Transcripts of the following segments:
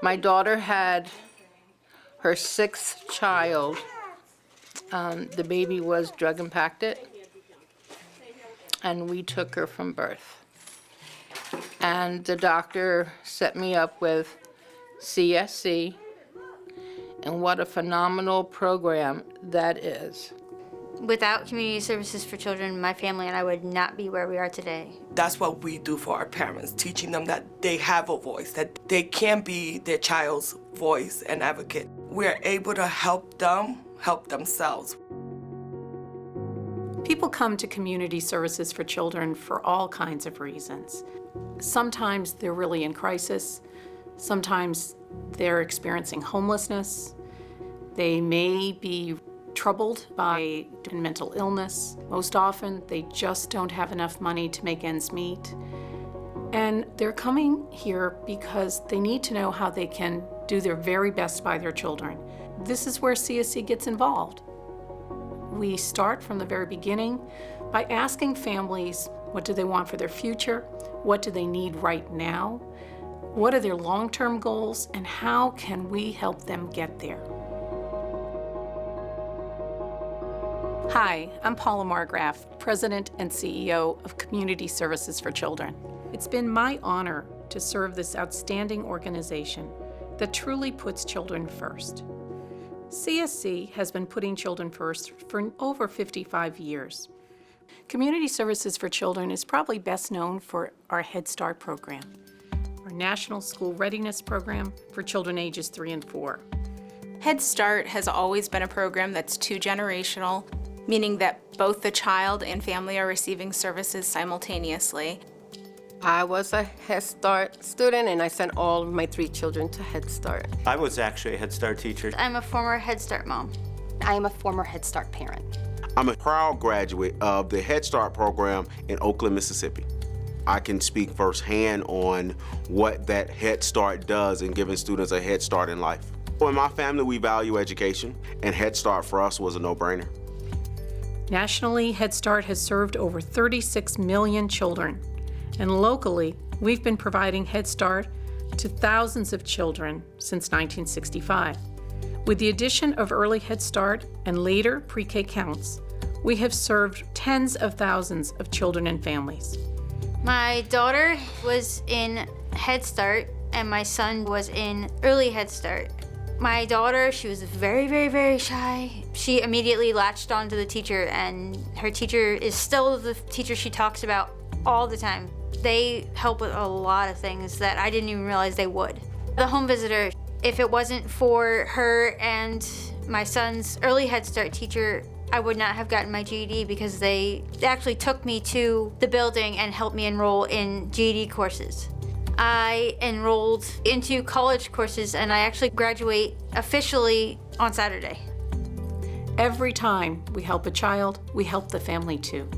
My daughter had her 6th child. The baby was drug impacted, and we took her from birth. And the doctor set me up with CSC, and what a phenomenal program that is. Without Community Services for Children, my family and I would not be where we are today. That's what we do for our parents, teaching them that they have a voice, that they can be their child's voice and advocate. We are able to help them help themselves. People come to Community Services for Children for all kinds of reasons. Sometimes they're really in crisis. Sometimes they're experiencing homelessness. They may be troubled by mental illness. Most often, they just don't have enough money to make ends meet. And they're coming here because they need to know how they can do their very best by their children. This is where CSC gets involved. We start from the very beginning by asking families, what do they want for their future? What do they need right now? What are their long-term goals, and how can we help them get there? Hi, I'm Paula Margraf, President and CEO of Community Services for Children. It's been my honor to serve this outstanding organization that truly puts children first. CSC has been putting children first for over 55 years. Community Services for Children is probably best known for our Head Start program, our National School Readiness Program for children ages 3 and 4. Head Start has always been a program that's two-generational, meaning that both the child and family are receiving services simultaneously. I was a Head Start student, and I sent all of my 3 children to Head Start. I was actually a Head Start teacher. I'm a former Head Start mom. I am a former Head Start parent. I'm a proud graduate of the Head Start program in Oakland, Mississippi. I can speak firsthand on what that Head Start does in giving students a head start in life. Well, in my family, we value education, and Head Start for us was a no-brainer. Nationally, Head Start has served over 36 million children. And locally, we've been providing Head Start to thousands of children since 1965. With the addition of early Head Start and later pre-K counts, we have served tens of thousands of children and families. My daughter was in Head Start and my son was in early Head Start. My daughter, she was very, very, very shy. She immediately latched on to the teacher, and her teacher is still the teacher she talks about all the time. They help with a lot of things that I didn't even realize they would. The home visitor, if it wasn't for her and my son's early Head Start teacher, I would not have gotten my GED because they actually took me to the building and helped me enroll in GED courses. I enrolled into college courses, and I actually graduate officially on Saturday. Every time we help a child, we help the family too.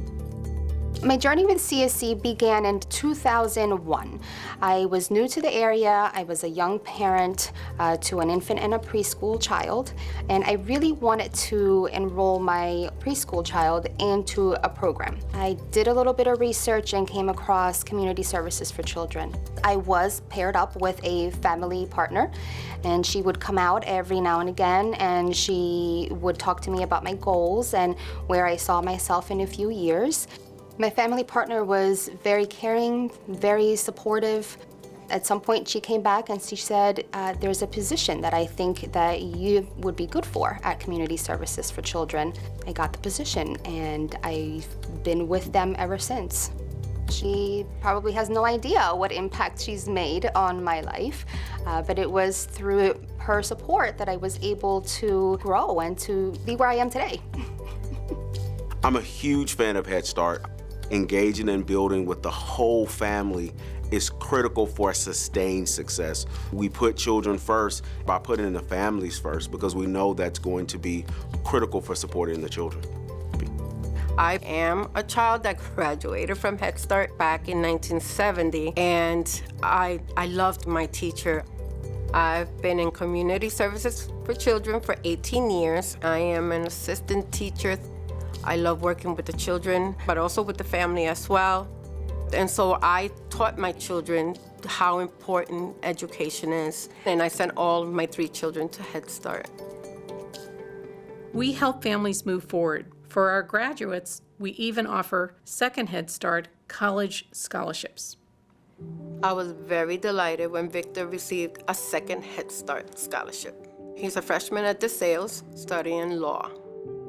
My journey with CSC began in 2001. I was new to the area. I was a young parent to an infant and a preschool child, and I really wanted to enroll my preschool child into a program. I did a little bit of research and came across Community Services for Children. I was paired up with a family partner, and she would come out every now and again, and she would talk to me about my goals and where I saw myself in a few years. My family partner was very caring, very supportive. At some point she came back and she said, there's a position that I think that you would be good for at Community Services for Children. I got the position and I've been with them ever since. She probably has no idea what impact she's made on my life, but it was through her support that I was able to grow and to be where I am today. I'm a huge fan of Head Start. Engaging and building with the whole family is critical for sustained success. We put children first by putting the families first because we know that's going to be critical for supporting the children. I am a child that graduated from Head Start back in 1970, and I loved my teacher. I've been in Community Services for Children for 18 years. I am an assistant teacher. I love working with the children, but also with the family as well. And so I taught my children how important education is. And I sent all my 3 children to Head Start. We help families move forward. For our graduates, we even offer second Head Start college scholarships. I was very delighted when Victor received a second Head Start scholarship. He's a freshman at DeSales studying law.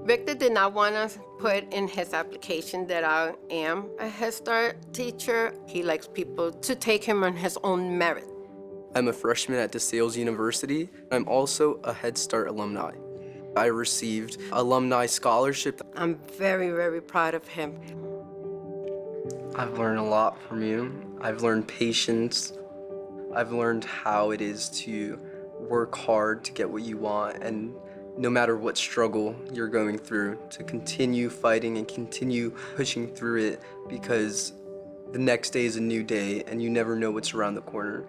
Victor did not want to put in his application that I am a Head Start teacher. He likes people to take him on his own merit. I'm a freshman at DeSales University. I'm also a Head Start alumni. I received alumni scholarship. I'm very, very proud of him. I've learned a lot from you. I've learned patience. I've learned how it is to work hard to get what you want, and no matter what struggle you're going through, to continue fighting and continue pushing through it, because the next day is a new day and you never know what's around the corner.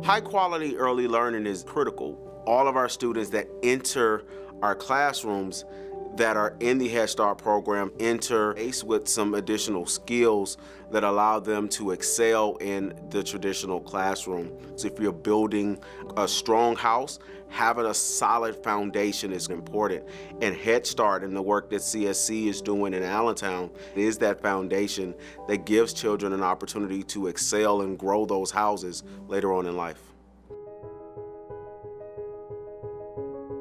High quality early learning is critical. All of our students that enter our classrooms that are in the Head Start program enter with some additional skills that allow them to excel in the traditional classroom. So if you're building a strong house, having a solid foundation is important. And Head Start and the work that CSC is doing in Allentown is that foundation that gives children an opportunity to excel and grow those houses later on in life.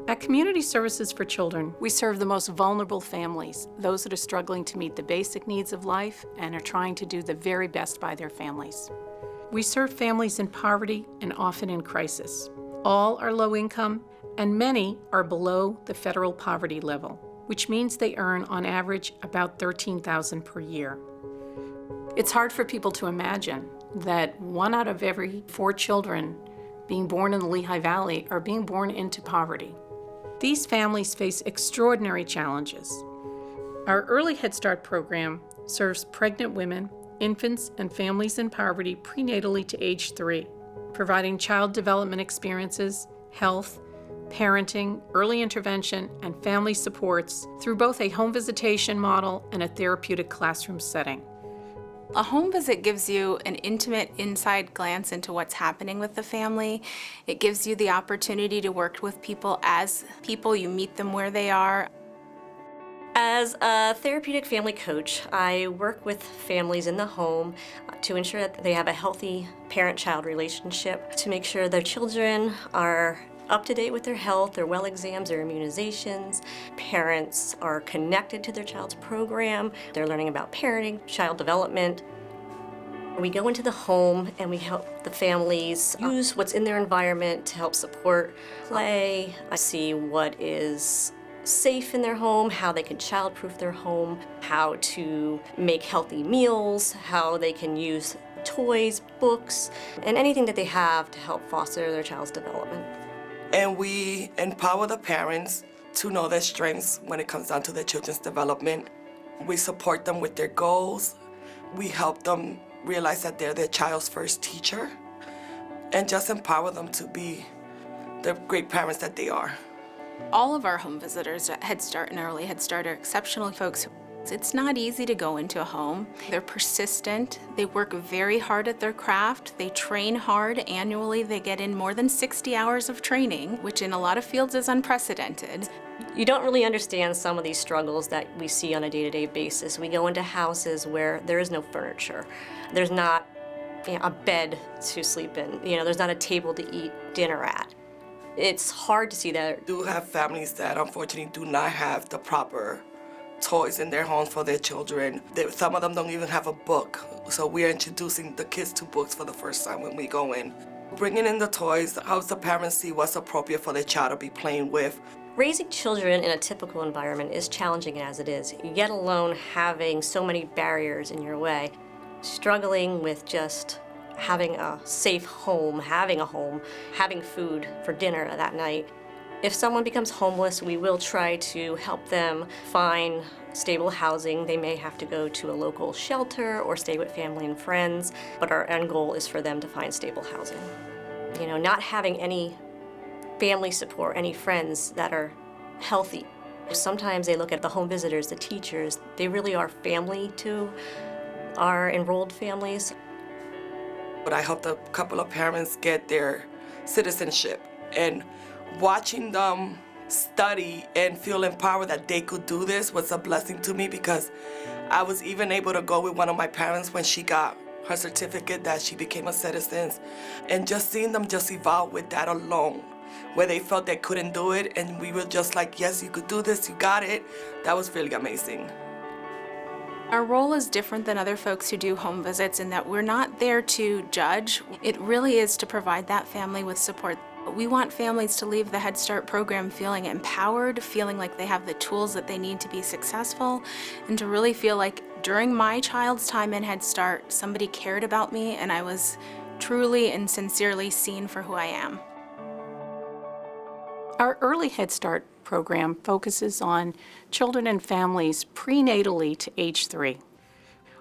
At Community Services for Children, we serve the most vulnerable families, those that are struggling to meet the basic needs of life and are trying to do the very best by their families. We serve families in poverty and often in crisis. All are low income, and many are below the federal poverty level, which means they earn on average about $13,000 per year. It's hard for people to imagine that 1 out of every 4 children being born in the Lehigh Valley are being born into poverty. These families face extraordinary challenges. Our Early Head Start program serves pregnant women, infants, and families in poverty prenatally to age 3, providing child development experiences, health, parenting, early intervention, and family supports through both a home visitation model and a therapeutic classroom setting. A home visit gives you an intimate inside glance into what's happening with the family. It gives you the opportunity to work with people as people. You meet them where they are. As a therapeutic family coach, I work with families in the home to ensure that they have a healthy parent-child relationship, to make sure their children are up to date with their health, their well exams, their immunizations. Parents are connected to their child's program. They're learning about parenting, child development. We go into the home and we help the families use what's in their environment to help support play. I see what is safe in their home, how they can child-proof their home, how to make healthy meals, how they can use toys, books, and anything that they have to help foster their child's development. And we empower the parents to know their strengths when it comes down to their children's development. We support them with their goals. We help them realize that they're their child's first teacher, and just empower them to be the great parents that they are. All of our home visitors at Head Start and Early Head Start are exceptional folks. It's not easy to go into a home. They're persistent. They work very hard at their craft. They train hard. Annually, they get in more than 60 hours of training, which in a lot of fields is unprecedented. You don't really understand some of these struggles that we see on a day-to-day basis. We go into houses where there is no furniture. There's not a bed to sleep in. There's not a table to eat dinner at. It's hard to see that. We do have families that unfortunately do not have the proper toys in their homes for their children. Some of them don't even have a book. So we're introducing the kids to books for the first time when we go in. Bringing in the toys helps the parents see what's appropriate for their child to be playing with. Raising children in a typical environment is challenging as it is, yet alone having so many barriers in your way. Struggling with just having a safe home, having food for dinner that night. If someone becomes homeless, we will try to help them find stable housing. They may have to go to a local shelter or stay with family and friends, but our end goal is for them to find stable housing. Not having any family support, any friends that are healthy Sometimes they look at the home visitors, the teachers, they really are family to our enrolled families. But I helped a couple of parents get their citizenship, and watching them study and feel empowered that they could do this was a blessing to me, because I was even able to go with one of my parents when she got her certificate that she became a citizen, and just seeing them just evolve with that alone, where they felt they couldn't do it and we were just like, yes, you could do this, you got it. That was really amazing. Our role is different than other folks who do home visits in that we're not there to judge. It really is to provide that family with support. We want families to leave the Head Start program feeling empowered, feeling like they have the tools that they need to be successful, and to really feel like during my child's time in Head Start, somebody cared about me and I was truly and sincerely seen for who I am. Our Early Head Start program focuses on children and families prenatally to age 3.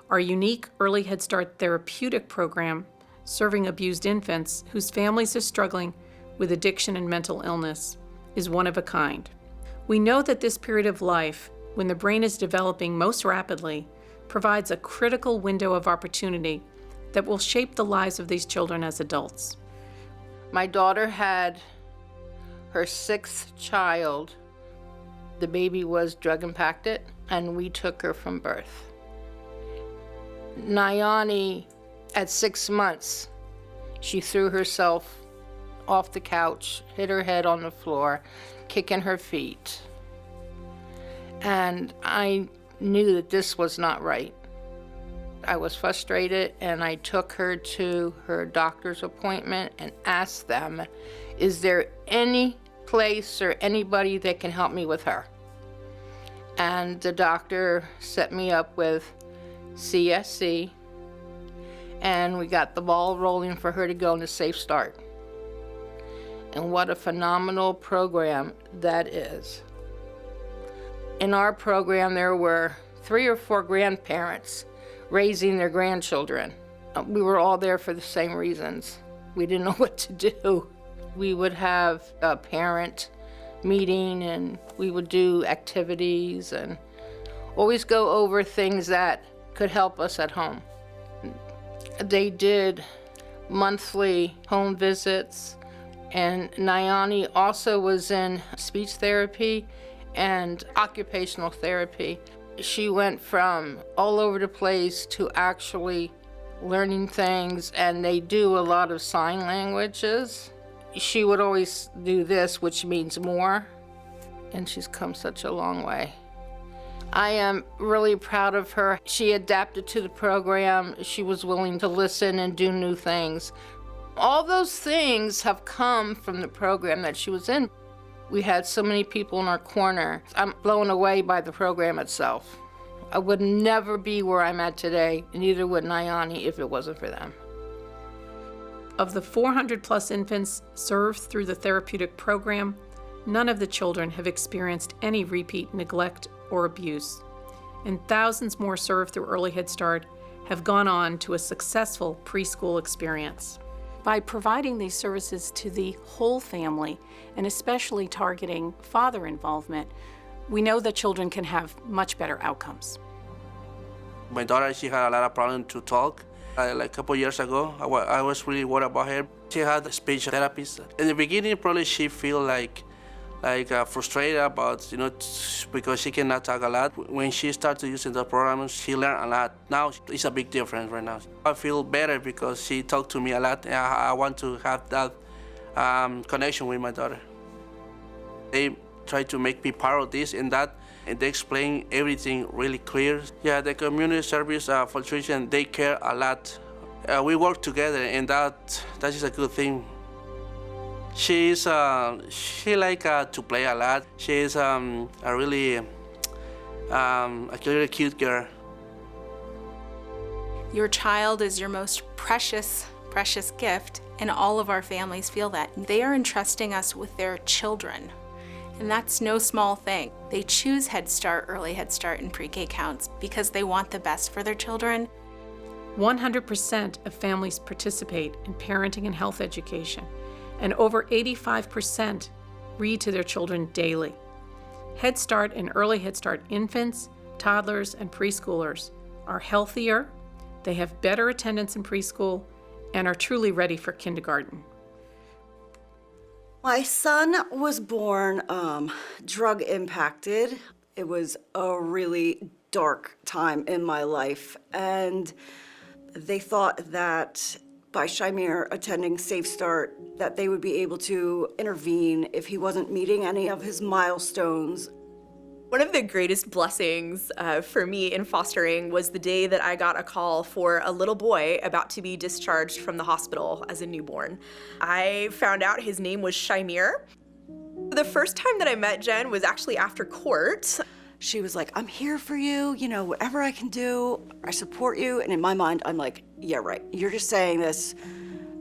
Our unique Early Head Start Therapeutic program, serving abused infants whose families are struggling with addiction and mental illness, is one of a kind. We know that this period of life, when the brain is developing most rapidly, provides a critical window of opportunity that will shape the lives of these children as adults. My daughter had her 6th child. The baby was drug impacted, and we took her from birth. Nayani, at 6 months, she threw herself off the couch, hit her head on the floor, kicking her feet. And I knew that this was not right. I was frustrated, and I took her to her doctor's appointment and asked them, is there any place or anybody that can help me with her? And the doctor set me up with CSC, and we got the ball rolling for her to go in a safe start. And what a phenomenal program that is. In our program, there were 3 or 4 grandparents raising their grandchildren. We were all there for the same reasons. We didn't know what to do. We would have a parent meeting, and we would do activities and always go over things that could help us at home. They did monthly home visits, and Nayani also was in speech therapy and occupational therapy. She went from all over the place to actually learning things, and they do a lot of sign languages. She would always do this, which means more, and she's come such a long way. I am really proud of her. She adapted to the program. She was willing to listen and do new things. All those things have come from the program that she was in. We had so many people in our corner. I'm blown away by the program itself. I would never be where I'm at today, and neither would Nayani if it wasn't for them. Of the 400 plus infants served through the therapeutic program, none of the children have experienced any repeat neglect or abuse. And thousands more served through Early Head Start have gone on to a successful preschool experience. By providing these services to the whole family, and especially targeting father involvement, we know that children can have much better outcomes. My daughter, she had a lot of problems to talk. Like a couple years ago, I was really worried about her. She had a speech therapist. In the beginning, probably she feel like frustrated about, because she cannot talk a lot. When she started using the program, she learned a lot. Now it's a big difference right now. I feel better because she talked to me a lot, and I want to have that connection with my daughter. They try to make me part of this and that, and they explain everything really clear. Yeah, the community service for children, they care a lot. We work together, and that is a good thing. She like to play a lot. She is a really cute girl. Your child is your most precious gift, and all of our families feel that. They are entrusting us with their children, and that's no small thing. They choose Head Start, Early Head Start, and pre-K counts because they want the best for their children. 100% of families participate in parenting and health education, and over 85% read to their children daily. Head Start and Early Head Start infants, toddlers, and preschoolers are healthier, they have better attendance in preschool, and are truly ready for kindergarten. My son was born drug impacted. It was a really dark time in my life, and they thought that by Shamir attending Safe Start, that they would be able to intervene if he wasn't meeting any of his milestones. One of the greatest blessings for me in fostering was the day that I got a call for a little boy about to be discharged from the hospital as a newborn. I found out his name was Shamir. The first time that I met Jen was actually after court. She was like, I'm here for you, whatever I can do, I support you. And in my mind, I'm like, yeah, right. You're just saying this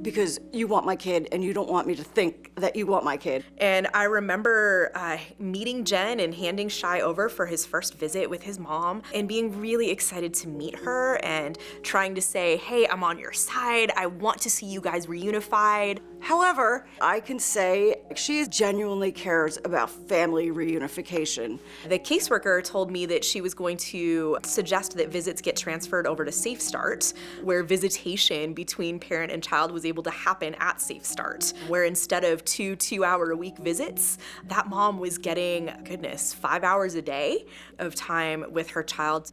because you want my kid and you don't want me to think that you want my kid. And I remember meeting Jen and handing Shai over for his first visit with his mom and being really excited to meet her and trying to say, hey, I'm on your side. I want to see you guys reunified. However, I can say she genuinely cares about family reunification. The caseworker told me that she was going to suggest that visits get transferred over to Safe Start, where visitation between parent and child was able to happen at Safe Start, where instead of 2 2-hour-a-week visits, that mom was getting, 5 hours a day of time with her child.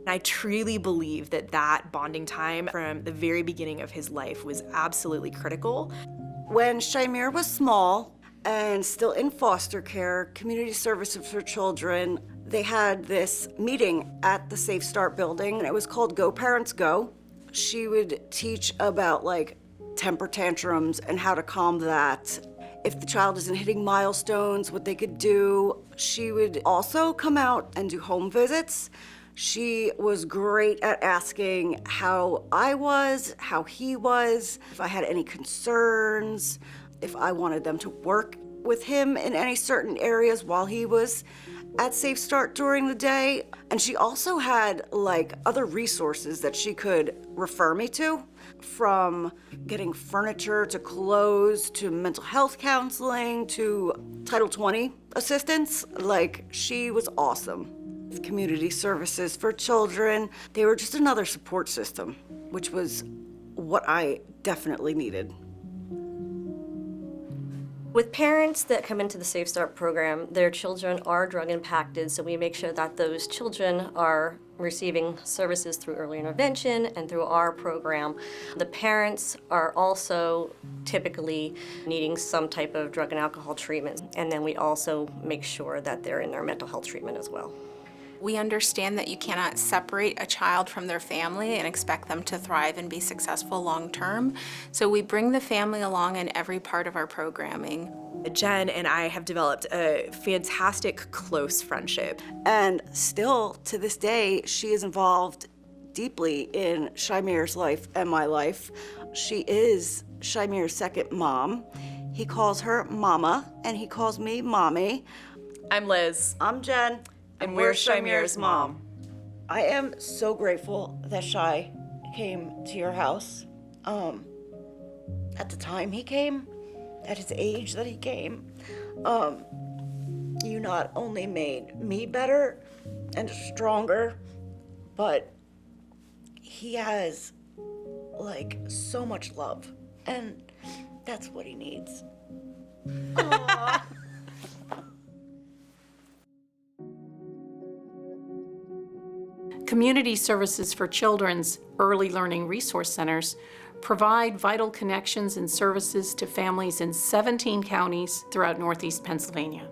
I truly believe that that bonding time from the very beginning of his life was absolutely critical. When Shamir was small and still in foster care, Community Services for Children, they had this meeting at the Safe Start building, and it was called Go Parents Go. She would teach about temper tantrums and how to calm that. If the child isn't hitting milestones, what they could do. She would also come out and do home visits. She was great at asking how I was, how he was, if I had any concerns, if I wanted them to work with him in any certain areas while he was at Safe Start during the day. And she also had other resources that she could refer me to, from getting furniture to clothes to mental health counseling to Title 20 assistance. She was awesome. Community Services for Children, they were just another support system, which was what I definitely needed. With parents that come into the Safe Start program, their children are drug impacted, so we make sure that those children are receiving services through early intervention and through our program. The parents are also typically needing some type of drug and alcohol treatment, and then we also make sure that they're in their mental health treatment as well. We understand that you cannot separate a child from their family and expect them to thrive and be successful long term. So we bring the family along in every part of our programming. Jen and I have developed a fantastic, close friendship. And still, to this day, she is involved deeply in Shamir's life and my life. She is Shamir's second mom. He calls her Mama, and he calls me Mommy. I'm Liz. I'm Jen. And we're Shamir's mom. I am so grateful that Shai came to your house. At the time he came, at his age that he came, you not only made me better and stronger, but he has so much love, and that's what he needs. Aww. Community Services for Children's Early Learning Resource Centers provide vital connections and services to families in 17 counties throughout Northeast Pennsylvania.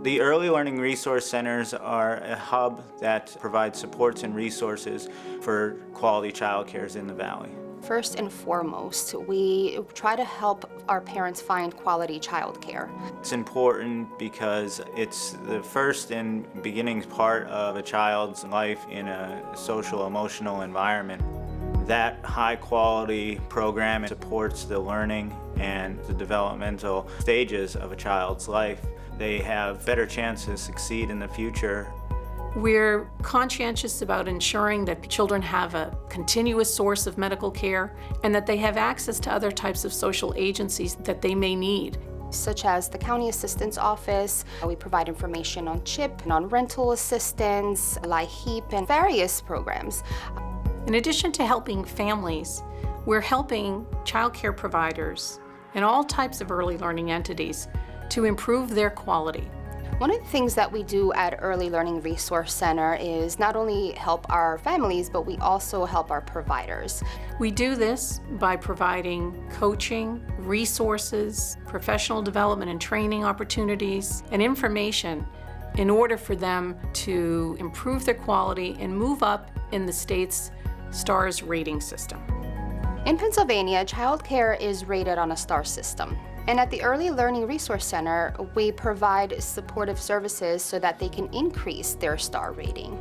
The Early Learning Resource Centers are a hub that provides supports and resources for quality childcare in the Valley. First and foremost, we try to help our parents find quality childcare. It's important because it's the first and beginning part of a child's life in a social, emotional environment. That high-quality program supports the learning and the developmental stages of a child's life. They have better chances to succeed in the future. We're conscientious about ensuring that children have a continuous source of medical care and that they have access to other types of social agencies that they may need. such as the County Assistance Office. We provide information on CHIP and on rental assistance, LIHEAP, and various programs. In addition to helping families, we're helping child care providers and all types of early learning entities to improve their quality. One of the things that we do at Early Learning Resource Center is not only help our families, but we also help our providers. We do this by providing coaching, resources, professional development and training opportunities, and information in order for them to improve their quality and move up in the state's STARS rating system. In Pennsylvania, childcare is rated on a STAR system. And at the Early Learning Resource Center, we provide supportive services so that they can increase their STAR rating.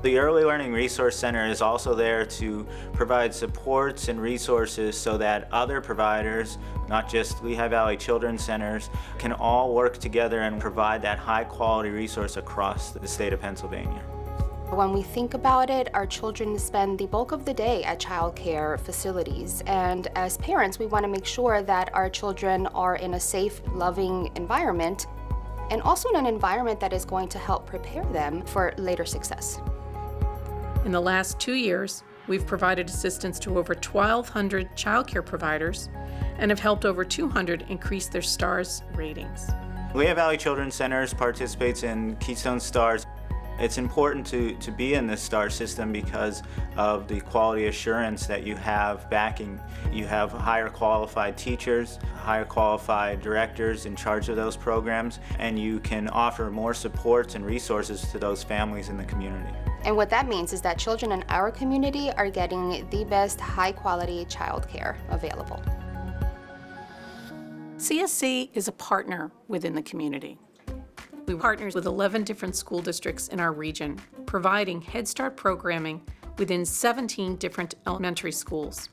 The Early Learning Resource Center is also there to provide supports and resources so that other providers, not just Lehigh Valley Children's Centers, can all work together and provide that high-quality resource across the state of Pennsylvania. When we think about it, our children spend the bulk of the day at child care facilities, and as parents, we want to make sure that our children are in a safe, loving environment, and also in an environment that is going to help prepare them for later success. In the last 2 years, we've provided assistance to over 1,200 child care providers and have helped over 200 increase their STARS ratings. Lehigh Valley Children's Centers participates in Keystone STARS. It's important to be in this STAR system because of the quality assurance that you have backing. You have higher qualified teachers, higher qualified directors in charge of those programs, and you can offer more supports and resources to those families in the community. And what that means is that children in our community are getting the best high-quality childcare available. CSC is a partner within the community. We partner with 11 different school districts in our region, providing Head Start programming within 17 different elementary schools.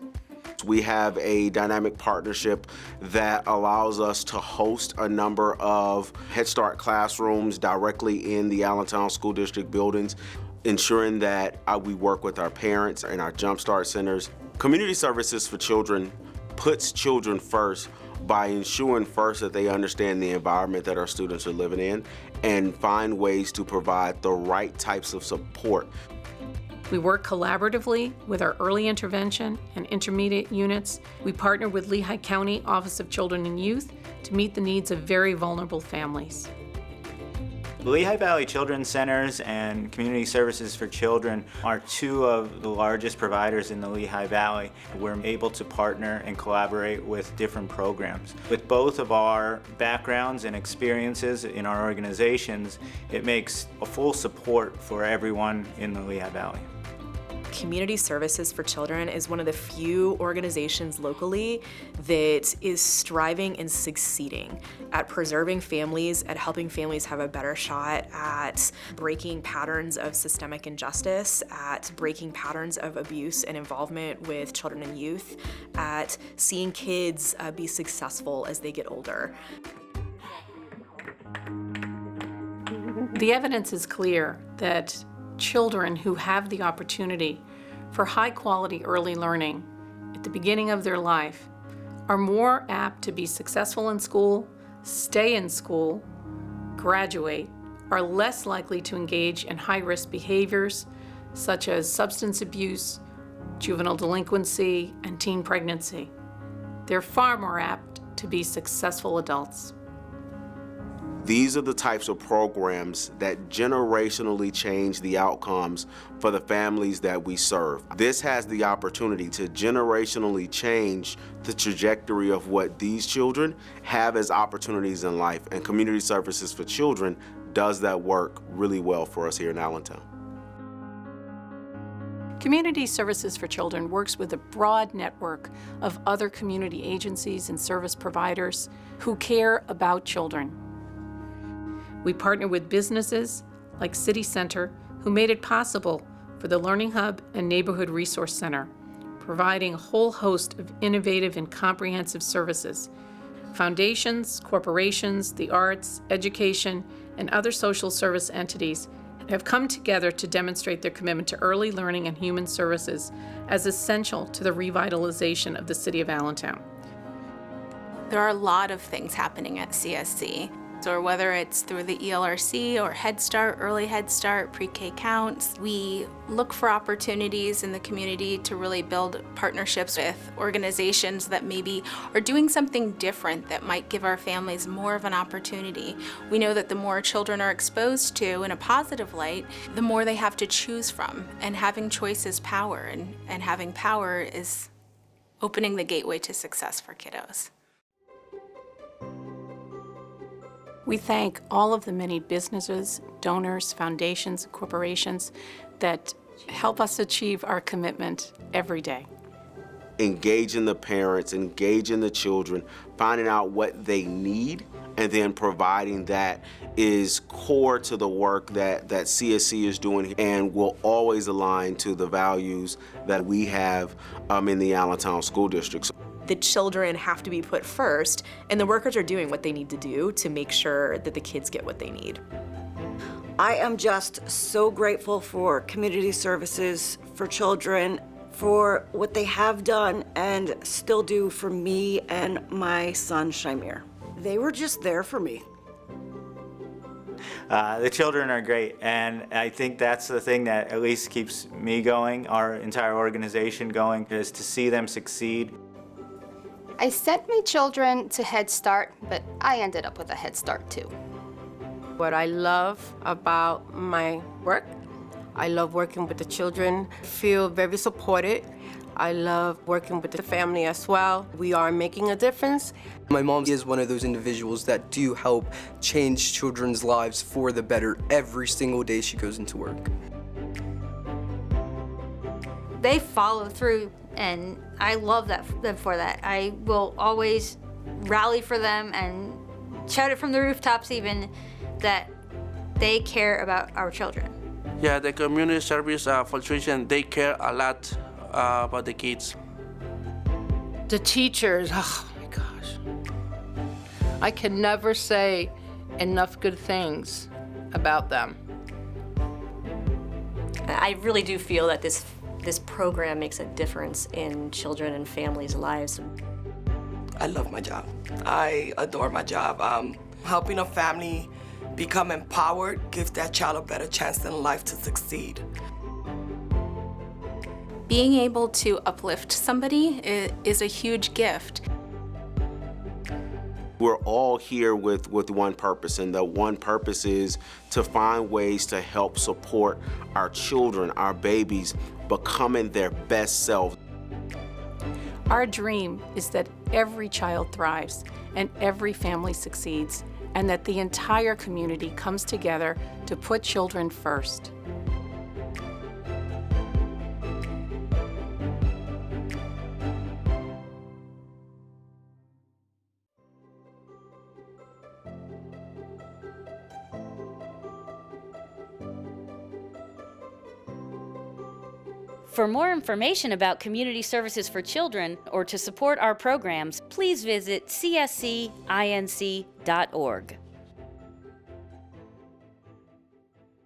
We have a dynamic partnership that allows us to host a number of Head Start classrooms directly in the Allentown School District buildings, ensuring that we work with our parents and our Jump Start centers. Community Services for Children puts children first by ensuring first that they understand the environment that our students are living in and find ways to provide the right types of support. We work collaboratively with our early intervention and intermediate units. We partner with Lehigh County Office of Children and Youth to meet the needs of very vulnerable families. The Lehigh Valley Children's Centers and Community Services for Children are two of the largest providers in the Lehigh Valley. We're able to partner and collaborate with different programs. With both of our backgrounds and experiences in our organizations, it makes a full support for everyone in the Lehigh Valley. Community Services for Children is one of the few organizations locally that is striving and succeeding at preserving families, at helping families have a better shot at breaking patterns of systemic injustice, at breaking patterns of abuse and involvement with children and youth, at seeing kids be successful as they get older. The evidence is clear that children who have the opportunity for high-quality early learning at the beginning of their life are more apt to be successful in school, stay in school, graduate, are less likely to engage in high-risk behaviors such as substance abuse, juvenile delinquency, and teen pregnancy. They're far more apt to be successful adults. These are the types of programs that generationally change the outcomes for the families that we serve. This has the opportunity to generationally change the trajectory of what these children have as opportunities in life, and Community Services for Children does that work really well for us here in Allentown. Community Services for Children works with a broad network of other community agencies and service providers who care about children. We partner with businesses like City Center, who made it possible for the Learning Hub and Neighborhood Resource Center, providing a whole host of innovative and comprehensive services. Foundations, corporations, the arts, education, and other social service entities have come together to demonstrate their commitment to early learning and human services as essential to the revitalization of the city of Allentown. There are a lot of things happening at CSC. Or whether it's through the ELRC or Head Start, Early Head Start, Pre-K Counts, we look for opportunities in the community to really build partnerships with organizations that maybe are doing something different that might give our families more of an opportunity. We know that the more children are exposed to in a positive light, the more they have to choose from. And having choice is power, and having power is opening the gateway to success for kiddos. We thank all of the many businesses, donors, foundations, and corporations that help us achieve our commitment every day. Engaging the parents, engaging the children, finding out what they need, and then providing that is core to the work that CSC is doing and will always align to the values that we have in the Allentown School District. The children have to be put first, and the workers are doing what they need to do to make sure that the kids get what they need. I am just so grateful for Community Services for Children, for what they have done and still do for me and my son, Shamir. They were just there for me. The children are great, and I think that's the thing that at least keeps me going, our entire organization going, is to see them succeed. I sent my children to Head Start, but I ended up with a Head Start too. What I love about my work, I love working with the children. I feel very supported. I love working with the family as well. We are making a difference. My mom is one of those individuals that do help change children's lives for the better every single day she goes into work. They follow through, and I love them for that. I will always rally for them and shout it from the rooftops even that they care about our children. Yeah, the community service for children, they care a lot about the kids. The teachers, oh my gosh. I can never say enough good things about them. I really do feel that this program makes a difference in children and families' lives. I love my job. I adore my job. Helping a family become empowered gives that child a better chance in life to succeed. Being able to uplift somebody is a huge gift. We're all here with one purpose, and the one purpose is to find ways to help support our children, our babies, becoming their best selves. Our dream is that every child thrives and every family succeeds, and that the entire community comes together to put children first. For more information about Community Services for Children or to support our programs, please visit cscinc.org.